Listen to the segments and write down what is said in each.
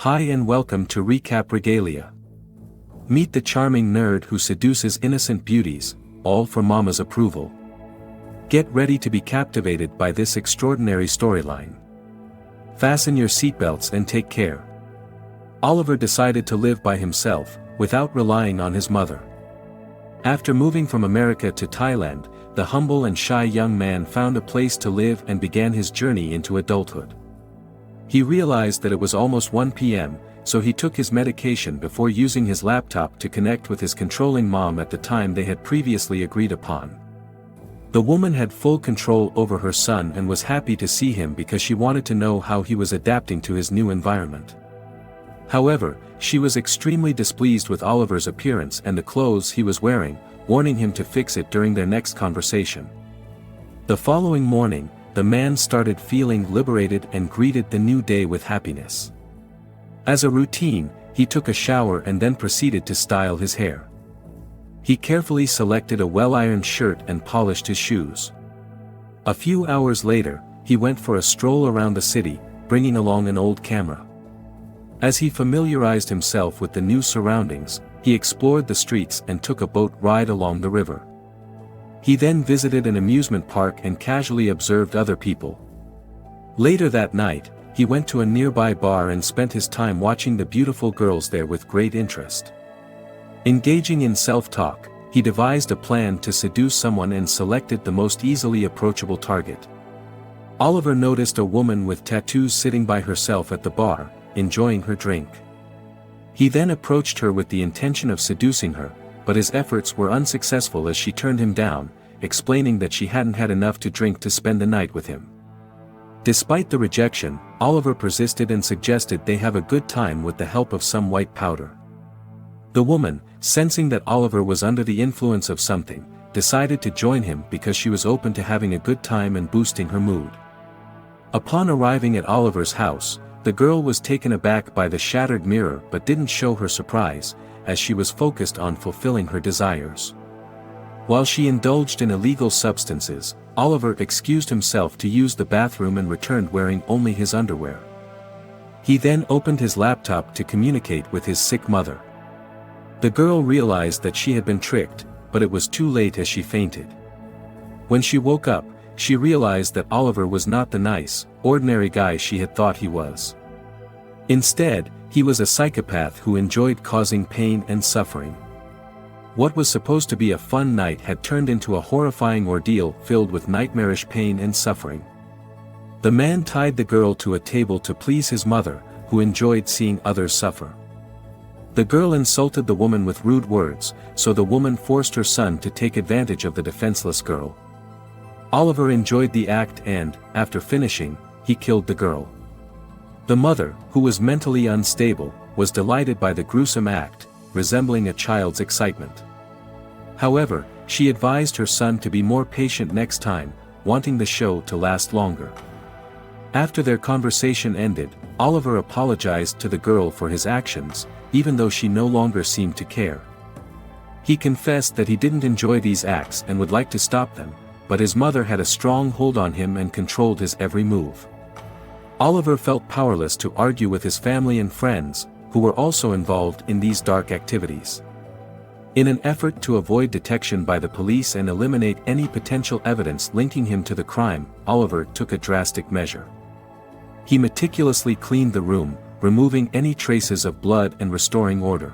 Hi and welcome to Recap Regalia. Meet the charming nerd who seduces innocent beauties, all for mama's approval. Get ready to be captivated by this extraordinary storyline. Fasten your seatbelts and take care. Oliver decided to live by himself, without relying on his mother. After moving from America to Thailand, the humble and shy young man found a place to live and began his journey into adulthood. He realized that it was almost 1 p.m., so he took his medication before using his laptop to connect with his controlling mom at the time they had previously agreed upon. The woman had full control over her son and was happy to see him because she wanted to know how he was adapting to his new environment. However, she was extremely displeased with Oliver's appearance and the clothes he was wearing, warning him to fix it during their next conversation. The following morning, the man started feeling liberated and greeted the new day with happiness. As a routine, he took a shower and then proceeded to style his hair. He carefully selected a well-ironed shirt and polished his shoes. A few hours later, he went for a stroll around the city, bringing along an old camera. As he familiarized himself with the new surroundings, he explored the streets and took a boat ride along the river. He then visited an amusement park and casually observed other people. Later that night, he went to a nearby bar and spent his time watching the beautiful girls there with great interest. Engaging in self-talk, he devised a plan to seduce someone and selected the most easily approachable target. Oliver noticed a woman with tattoos sitting by herself at the bar, enjoying her drink. He then approached her with the intention of seducing her, but his efforts were unsuccessful as she turned him down, explaining that she hadn't had enough to drink to spend the night with him. Despite the rejection, Oliver persisted and suggested they have a good time with the help of some white powder. The woman, sensing that Oliver was under the influence of something, decided to join him because she was open to having a good time and boosting her mood. Upon arriving at Oliver's house, the girl was taken aback by the shattered mirror but didn't show her surprise, as she was focused on fulfilling her desires. While she indulged in illegal substances, Oliver excused himself to use the bathroom and returned wearing only his underwear. He then opened his laptop to communicate with his sick mother. The girl realized that she had been tricked, but it was too late as she fainted. When she woke up, she realized that Oliver was not the nice, ordinary guy she had thought he was. Instead, he was a psychopath who enjoyed causing pain and suffering. What was supposed to be a fun night had turned into a horrifying ordeal filled with nightmarish pain and suffering. The man tied the girl to a table to please his mother, who enjoyed seeing others suffer. The girl insulted the woman with rude words, so the woman forced her son to take advantage of the defenseless girl. Oliver enjoyed the act and, after finishing, he killed the girl. The mother, who was mentally unstable, was delighted by the gruesome act, resembling a child's excitement. However, she advised her son to be more patient next time, wanting the show to last longer. After their conversation ended, Oliver apologized to the girl for his actions, even though she no longer seemed to care. He confessed that he didn't enjoy these acts and would like to stop them, but his mother had a strong hold on him and controlled his every move. Oliver felt powerless to argue with his family and friends, who were also involved in these dark activities. In an effort to avoid detection by the police and eliminate any potential evidence linking him to the crime, Oliver took a drastic measure. He meticulously cleaned the room, removing any traces of blood and restoring order.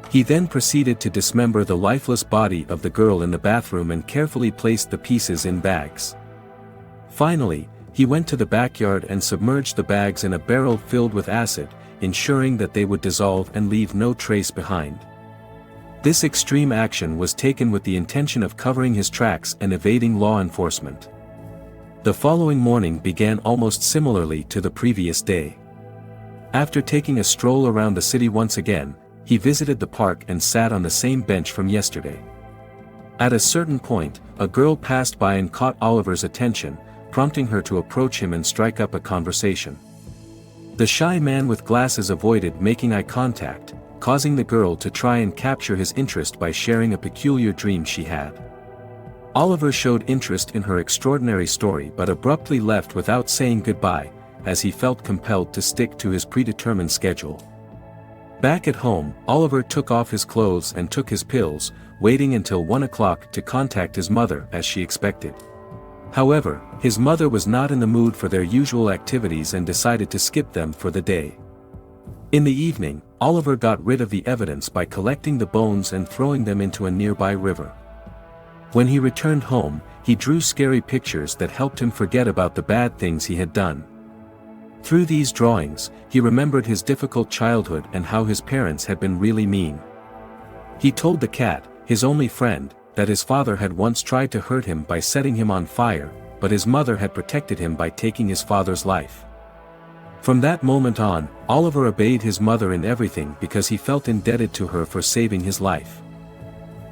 He then proceeded to dismember the lifeless body of the girl in the bathroom and carefully placed the pieces in bags. Finally, he went to the backyard and submerged the bags in a barrel filled with acid, ensuring that they would dissolve and leave no trace behind. This extreme action was taken with the intention of covering his tracks and evading law enforcement. The following morning began almost similarly to the previous day. After taking a stroll around the city once again, he visited the park and sat on the same bench from yesterday. At a certain point, a girl passed by and caught Oliver's attention, prompting her to approach him and strike up a conversation. The shy man with glasses avoided making eye contact, causing the girl to try and capture his interest by sharing a peculiar dream she had. Oliver showed interest in her extraordinary story but abruptly left without saying goodbye, as he felt compelled to stick to his predetermined schedule. Back at home, Oliver took off his clothes and took his pills, waiting until 1 o'clock to contact his mother as she expected. However, his mother was not in the mood for their usual activities and decided to skip them for the day. In the evening, Oliver got rid of the evidence by collecting the bones and throwing them into a nearby river. When he returned home, he drew scary pictures that helped him forget about the bad things he had done. Through these drawings, he remembered his difficult childhood and how his parents had been really mean. He told the cat, his only friend, that his father had once tried to hurt him by setting him on fire, but his mother had protected him by taking his father's life. From that moment on, Oliver obeyed his mother in everything because he felt indebted to her for saving his life.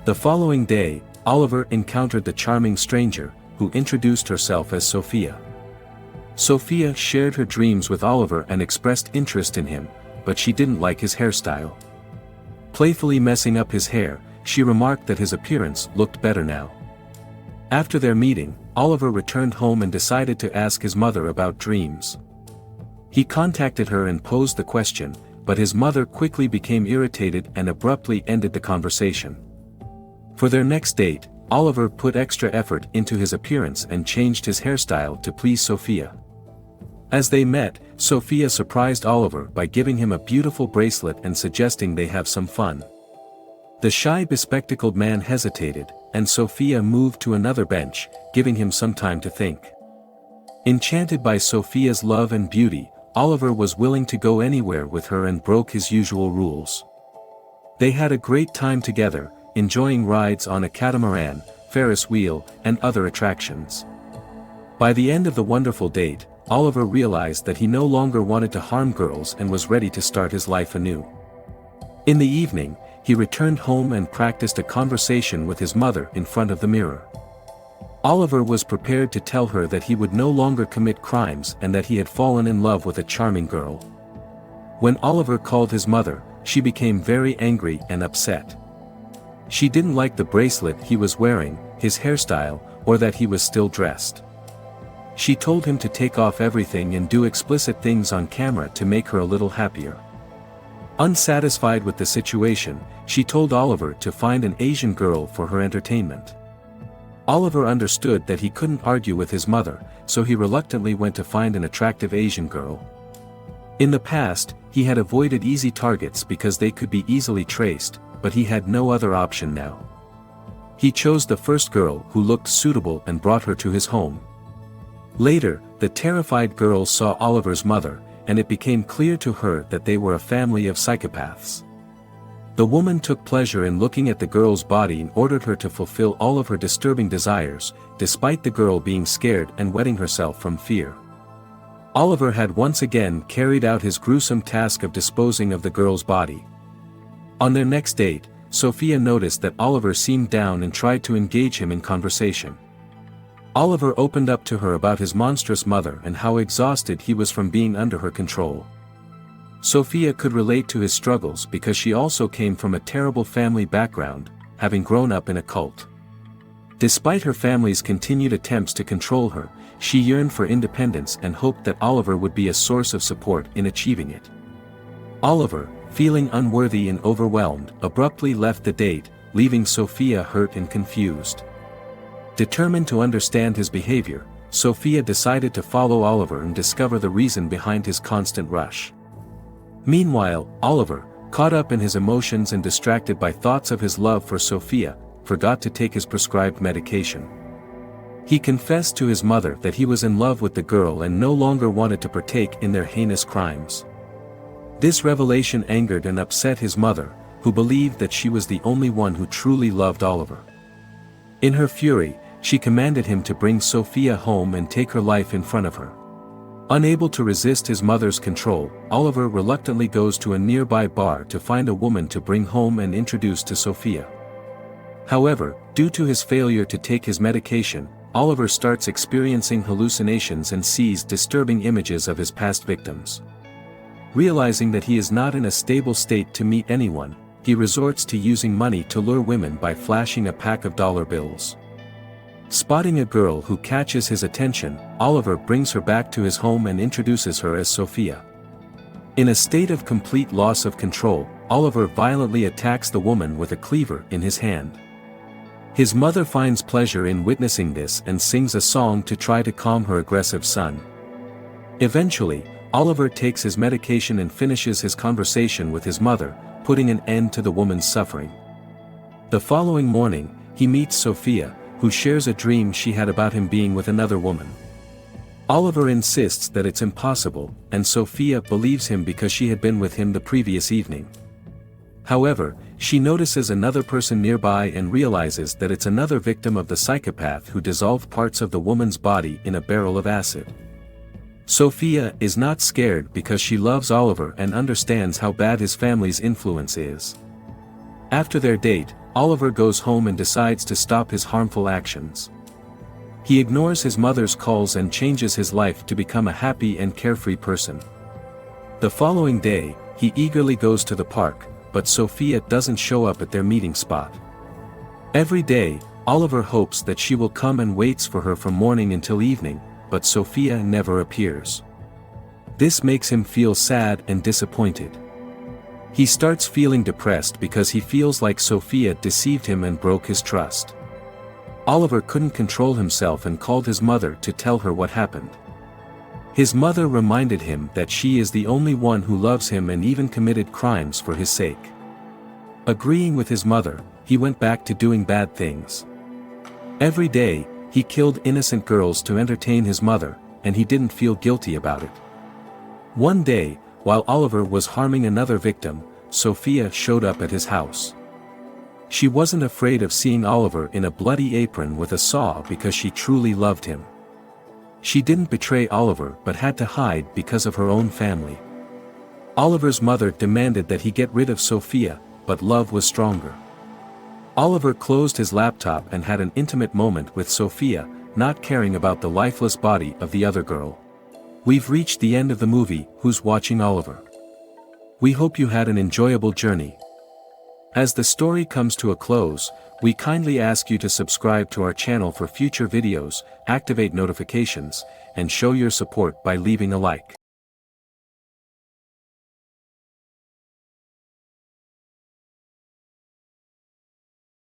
The following day, Oliver encountered the charming stranger, who introduced herself as Sophia. Sophia shared her dreams with Oliver and expressed interest in him, but she didn't like his hairstyle. Playfully messing up his hair, she remarked that his appearance looked better now. After their meeting, Oliver returned home and decided to ask his mother about dreams. He contacted her and posed the question, but his mother quickly became irritated and abruptly ended the conversation. For their next date, Oliver put extra effort into his appearance and changed his hairstyle to please Sophia. As they met, Sophia surprised Oliver by giving him a beautiful bracelet and suggesting they have some fun. The shy bespectacled man hesitated, and Sophia moved to another bench, giving him some time to think. Enchanted by Sophia's love and beauty, Oliver was willing to go anywhere with her and broke his usual rules. They had a great time together, enjoying rides on a catamaran, Ferris wheel, and other attractions. By the end of the wonderful date, Oliver realized that he no longer wanted to harm girls and was ready to start his life anew. In the evening, he returned home and practiced a conversation with his mother in front of the mirror. Oliver was prepared to tell her that he would no longer commit crimes and that he had fallen in love with a charming girl. When Oliver called his mother, she became very angry and upset. She didn't like the bracelet he was wearing, his hairstyle, or that he was still dressed. She told him to take off everything and do explicit things on camera to make her a little happier. Unsatisfied with the situation, she told Oliver to find an Asian girl for her entertainment. Oliver understood that he couldn't argue with his mother, so he reluctantly went to find an attractive Asian girl. In the past, he had avoided easy targets because they could be easily traced, but he had no other option now. He chose the first girl who looked suitable and brought her to his home. Later, the terrified girl saw Oliver's mother, and it became clear to her that they were a family of psychopaths. The woman took pleasure in looking at the girl's body and ordered her to fulfill all of her disturbing desires, despite the girl being scared and wetting herself from fear. Oliver had once again carried out his gruesome task of disposing of the girl's body. On their next date, Sophia noticed that Oliver seemed down and tried to engage him in conversation. Oliver opened up to her about his monstrous mother and how exhausted he was from being under her control. Sophia could relate to his struggles because she also came from a terrible family background, having grown up in a cult. Despite her family's continued attempts to control her, she yearned for independence and hoped that Oliver would be a source of support in achieving it. Oliver, feeling unworthy and overwhelmed, abruptly left the date, leaving Sophia hurt and confused. Determined to understand his behavior, Sophia decided to follow Oliver and discover the reason behind his constant rush. Meanwhile, Oliver, caught up in his emotions and distracted by thoughts of his love for Sophia, forgot to take his prescribed medication. He confessed to his mother that he was in love with the girl and no longer wanted to partake in their heinous crimes. This revelation angered and upset his mother, who believed that she was the only one who truly loved Oliver. In her fury, she commanded him to bring Sophia home and take her life in front of her. Unable to resist his mother's control, Oliver reluctantly goes to a nearby bar to find a woman to bring home and introduce to Sophia. However, due to his failure to take his medication, Oliver starts experiencing hallucinations and sees disturbing images of his past victims. Realizing that he is not in a stable state to meet anyone, he resorts to using money to lure women by flashing a pack of dollar bills. Spotting a girl who catches his attention, Oliver brings her back to his home and introduces her as Sophia. In a state of complete loss of control, Oliver violently attacks the woman with a cleaver in his hand. His mother finds pleasure in witnessing this and sings a song to try to calm her aggressive son. Eventually, Oliver takes his medication and finishes his conversation with his mother, putting an end to the woman's suffering. The following morning, he meets Sophia, who shares a dream she had about him being with another woman. Oliver insists that it's impossible, and Sophia believes him because she had been with him the previous evening. However, she notices another person nearby and realizes that it's another victim of the psychopath who dissolved parts of the woman's body in a barrel of acid. Sophia is not scared because she loves Oliver and understands how bad his family's influence is. After their date, Oliver goes home and decides to stop his harmful actions. He ignores his mother's calls and changes his life to become a happy and carefree person. The following day, he eagerly goes to the park, but Sophia doesn't show up at their meeting spot. Every day, Oliver hopes that she will come and waits for her from morning until evening, but Sophia never appears. This makes him feel sad and disappointed. He starts feeling depressed because he feels like Sophia deceived him and broke his trust. Oliver couldn't control himself and called his mother to tell her what happened. His mother reminded him that she is the only one who loves him and even committed crimes for his sake. Agreeing with his mother, he went back to doing bad things. Every day, he killed innocent girls to entertain his mother, and he didn't feel guilty about it. One day, while Oliver was harming another victim, Sophia showed up at his house. She wasn't afraid of seeing Oliver in a bloody apron with a saw because she truly loved him. She didn't betray Oliver but had to hide because of her own family. Oliver's mother demanded that he get rid of Sophia, but love was stronger. Oliver closed his laptop and had an intimate moment with Sophia, not caring about the lifeless body of the other girl. We've reached the end of the movie. Who's watching Oliver? We hope you had an enjoyable journey. As the story comes to a close, we kindly ask you to subscribe to our channel for future videos, activate notifications, and show your support by leaving a like.